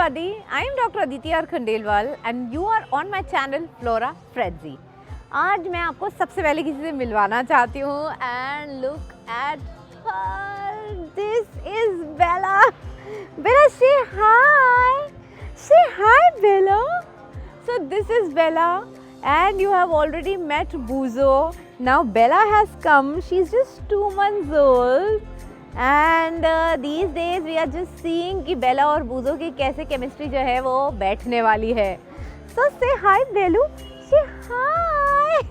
everybody, I am Dr. Aditi R. Khandelwal and you are on my channel Flora Frenzy. आज मैं आपको सबसे पहले किसी से मिलवाना चाहती हूँ and look at her. This is Bella. Bella, say hi. Say hi, Bella. So this is Bella and you have already met Buzo. Now Bella has come. She's just 2 months old. And these days we are just seeing कि बेला और बूजो की कैसे chemistry जो है वो बैठने वाली है. सो से हाय बेलू, से हाय.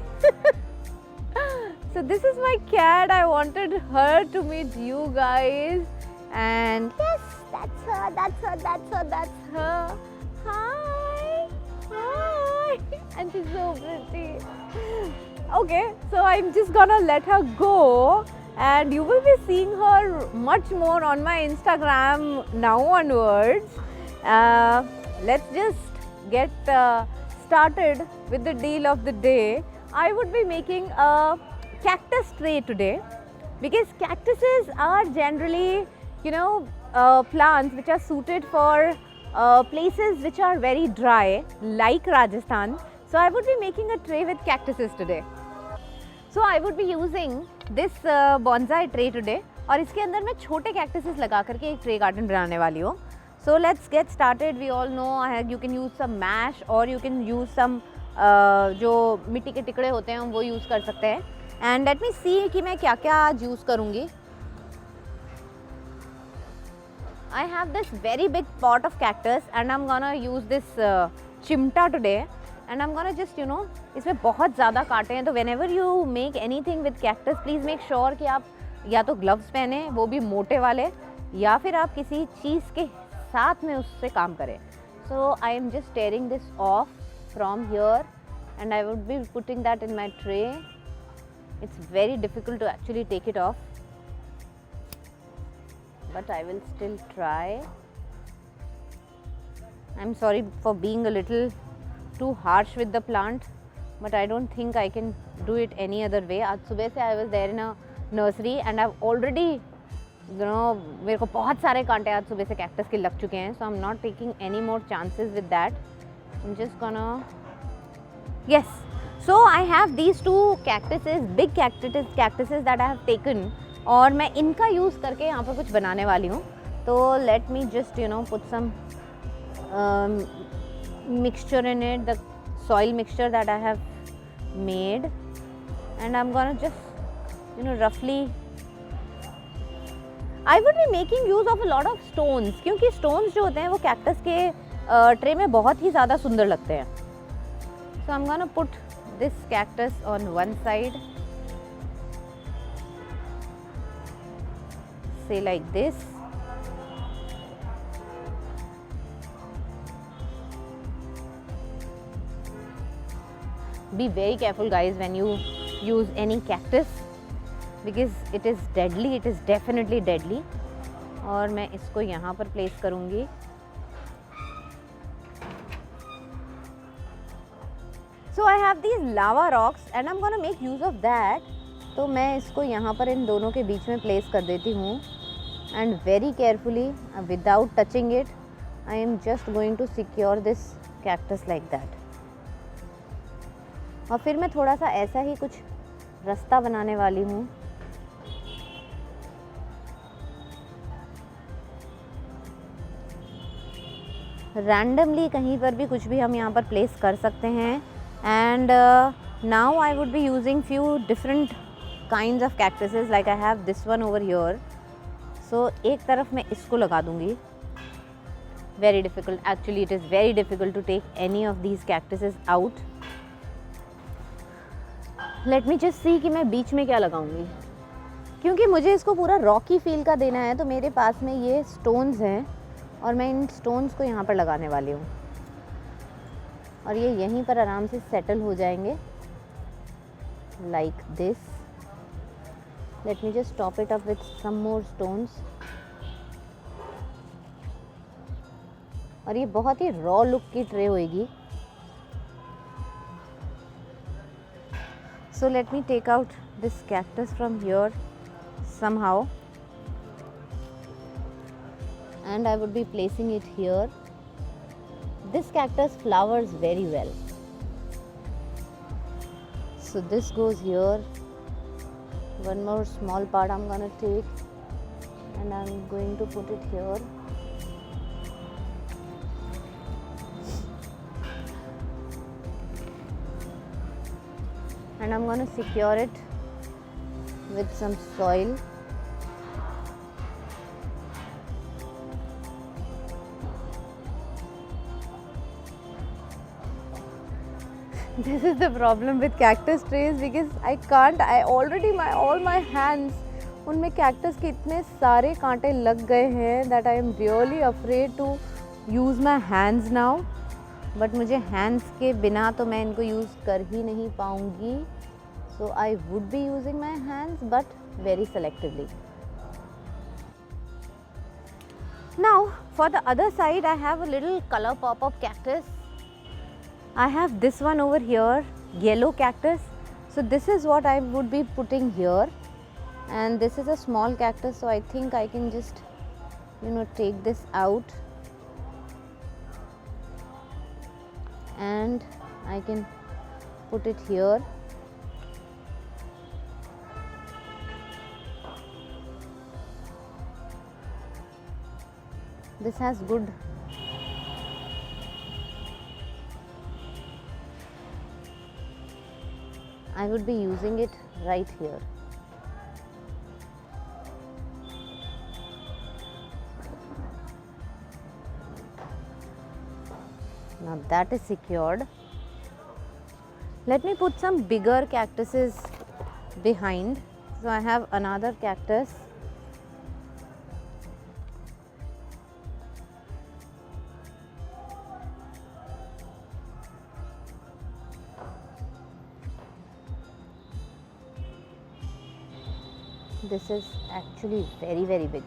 So this is my cat. I wanted her to meet you guys. And yes, that's her, that's her, that's her, that's her. Hi. Hi. And she's so pretty. Okay, so I'm just gonna let her go. And you will be seeing her much more on my Instagram now onwards. Let's just get started with the deal of the day. I would be making a cactus tray today because cactuses are generally, plants which are suited for places which are very dry, like Rajasthan. So I would be making a tray with cactuses today. So I would be using this bonsai tray today और इसके अंदर मैं छोटे cactuses लगा करके एक tray garden बनाने वाली हूँ. So let's get started. We all know you can use some mash or you can use some जो मिट्टी के टिकड़े होते हैं वो use कर सकते हैं. And let me see कि मैं क्या क्या आज use करूँगी. I have this very big pot of cactus and I'm gonna use this chimta today. And I'm gonna just इसमें बहुत ज़्यादा कांटे हैं तो whenever you make anything with cactus please make sure कि आप या तो gloves पहने वो भी मोटे वाले या फिर आप किसी चीज़ के साथ में उससे काम करें. So I am just tearing this off from here and I would be putting that in my tray. It's very difficult to actually take it off, but I will still try. I'm sorry for being a little too harsh with the plant, but I don't think I can do it any other way. आज सुबह से I was there in a nursery and I've already, मेरे को बहुत सारे कांटे आज सुबह से cactus के लग चुके हैं. So I'm not taking any more chances with that. I'm just gonna, yes. So I have these two cactuses, big cactuses that I have taken और मैं इनका use करके यहाँ पर कुछ बनाने वाली हूँ. तो let me just put some mixture in it, the soil mixture that I have made, and I'm gonna just roughly, I would be making use of a lot of stones क्योंकि stones जो होते हैं वो cactus के tray में बहुत ही ज़्यादा सुंदर लगते हैं. So I'm gonna put this cactus on one side, say like this. Be very careful guys when you use any cactus because it is deadly, it is definitely deadly. और मैं इसको यहाँ पर place करूँगी. So I have these lava rocks and I'm gonna make use of that. तो मैं इसको यहाँ पर इन दोनों के बीच में place कर देती हूँ and very carefully without touching it I am just going to secure this cactus like that. और फिर मैं थोड़ा सा ऐसा ही कुछ रास्ता बनाने वाली हूँ. रैंडमली कहीं पर भी कुछ भी हम यहाँ पर प्लेस कर सकते हैं. And now I would be using few different kinds of cactuses like I have this one over here. So एक तरफ मैं इसको लगा दूँगी. Very difficult, actually it is very difficult to take any of these cactuses out. Let me just see कि मैं बीच में क्या लगाऊंगी क्योंकि मुझे इसको पूरा रॉकी फील का देना है. तो मेरे पास में ये स्टोन्स हैं और मैं इन स्टोन्स को यहाँ पर लगाने वाली हूँ और ये यहीं पर आराम से सेटल हो जाएंगे like this. Let me just top it up with some more stones. और ये बहुत ही रॉ लुक की ट्रे होएगी. So let me take out this cactus from here somehow and I would be placing it here This cactus flowers very well. So this goes here. One more small part I'm gonna take and I'm going to put it here. And I'm gonna secure it with some soil. This is the problem with cactus trees because all my hands उनमें cactus के इतने सारे कांटे लग गए हैं that I am really afraid to use my hands now. But मुझे hands के बिना तो मैं इनको use कर ही नहीं पाऊँगी. So I would be using my hands but very selectively. Now for the other side I have a little color pop-up cactus. I have this one over here, yellow cactus. So this is what I would be putting here, and this is a small cactus, so I think I can just take this out and I can put it here. This has good I would be using it right here. Now that is secured. Let me put some bigger cactuses behind. So I have another cactus. This is actually very, very big.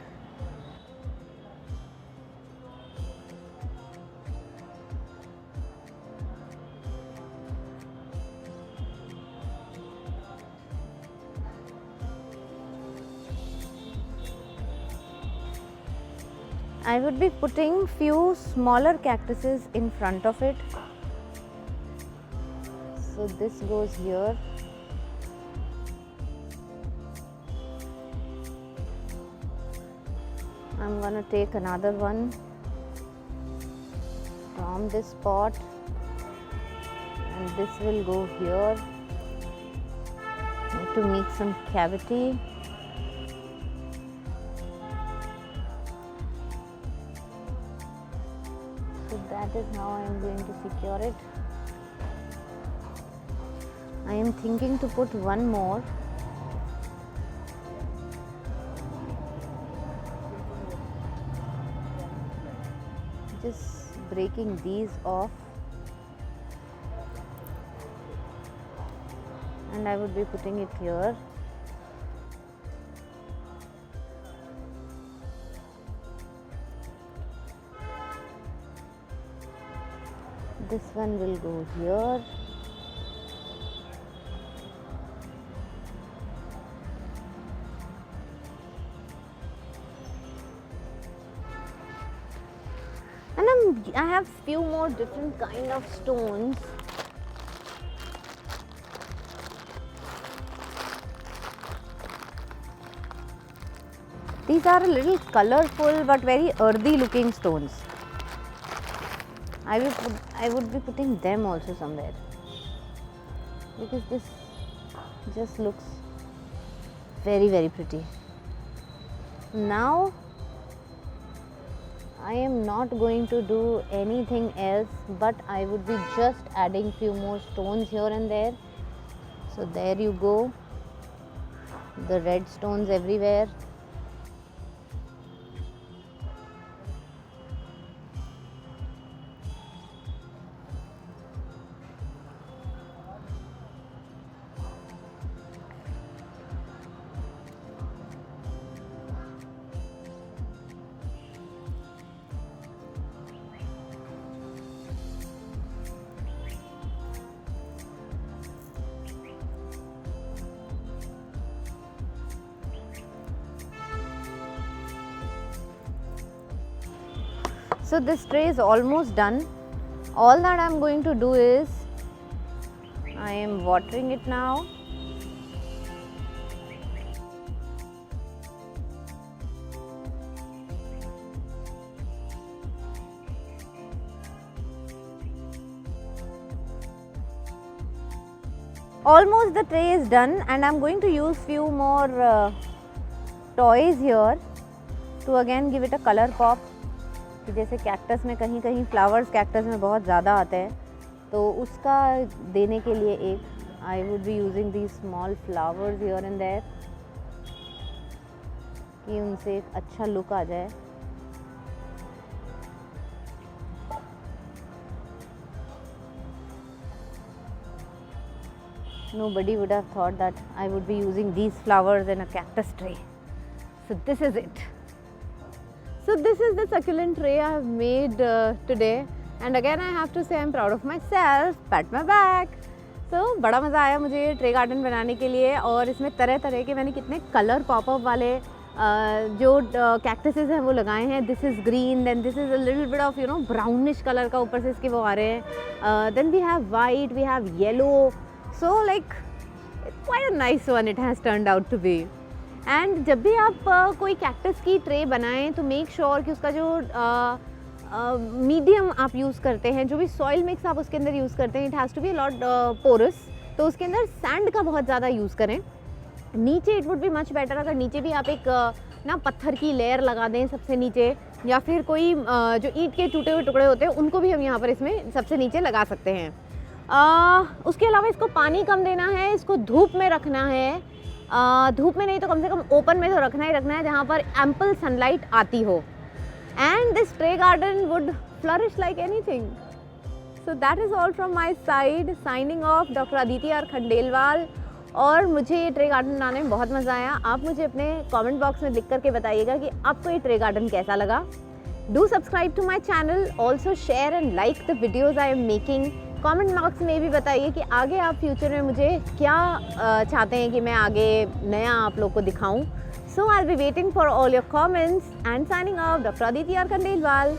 I would be putting few smaller cactuses in front of it. So this goes here. I'm gonna take another one from this spot and this will go here. Need to make some cavity. So that is how I am going to secure it. I am thinking to put one more. Just breaking these off, and I would be putting it here. This one will go here. I have few more different kind of stones. These are a little colorful but very earthy looking stones. I would be putting them also somewhere because this just looks very, very pretty. Now I am not going to do anything else, but I would be just adding few more stones here and there. So there you go, the red stones everywhere. So this tray is almost done. All that I'm going to do is I am watering it now. Almost the tray is done, and I'm going to use few more toys here to again give it a color pop. कि जैसे cactus में कहीं कहीं flowers cactus में बहुत ज़्यादा आते हैं, तो उसका देने के लिए एक I would be using the small flowers here and there, कि उनसे एक अच्छा लुक आ जाए. Nobody would have thought that I would be using these flowers in a cactus tray. So this is it. So this is the succulent tray I have made today, and again I have to say I'm proud of myself. Pat my back. So बड़ा मज़ा आया मुझे ये tray garden बनाने के लिए, और इसमें तरह तरह के मैंने कितने कलर पॉपअप वाले जो कैक्टसेस हैं वो लगाए हैं. This is green, then this is a little bit of brownish colour का ऊपर से इसके वो आ रहे हैं. Then we have white, we have yellow. So like quite a nice one it has turned out to be. And जब भी आप कोई कैक्टस की ट्रे बनाएं तो मेक श्योर कि उसका जो मीडियम आप यूज़ करते हैं, जो भी सॉइल मिक्स आप उसके अंदर यूज़ करते हैं, it has to be lot porous. तो उसके अंदर सैंड का बहुत ज़्यादा यूज़ करें. नीचे it would be much better अगर नीचे भी आप एक ना पत्थर की लेयर लगा दें सबसे नीचे, या फिर कोई जो ईंट के टूटे हुए टुकड़े होते हैं उनको भी हम यहाँ पर इसमें सबसे नीचे लगा सकते हैं. उसके अलावा इसको पानी कम देना है, इसको धूप में रखना है. धूप में नहीं तो कम से कम ओपन में तो रखना ही रखना है जहाँ पर एम्पल सनलाइट आती हो. And this tray garden would flourish like anything. So that is all from my side. Signing off, doctor Aditi R Khandelwal. और मुझे ये ट्रे गार्डन बनाने में बहुत मज़ा आया. आप मुझे अपने कमेंट बॉक्स में लिख करके बताइएगा कि आपको ये ट्रे गार्डन कैसा लगा. Do subscribe to my channel. Also share and like the videos I am making. Comment box में भी बताइए कि आगे आप फ्यूचर में मुझे क्या चाहते हैं कि मैं आगे नया आप लोग को दिखाऊं. So I will be waiting for all your comments and signing off, doctor Aditi R Khandelwal.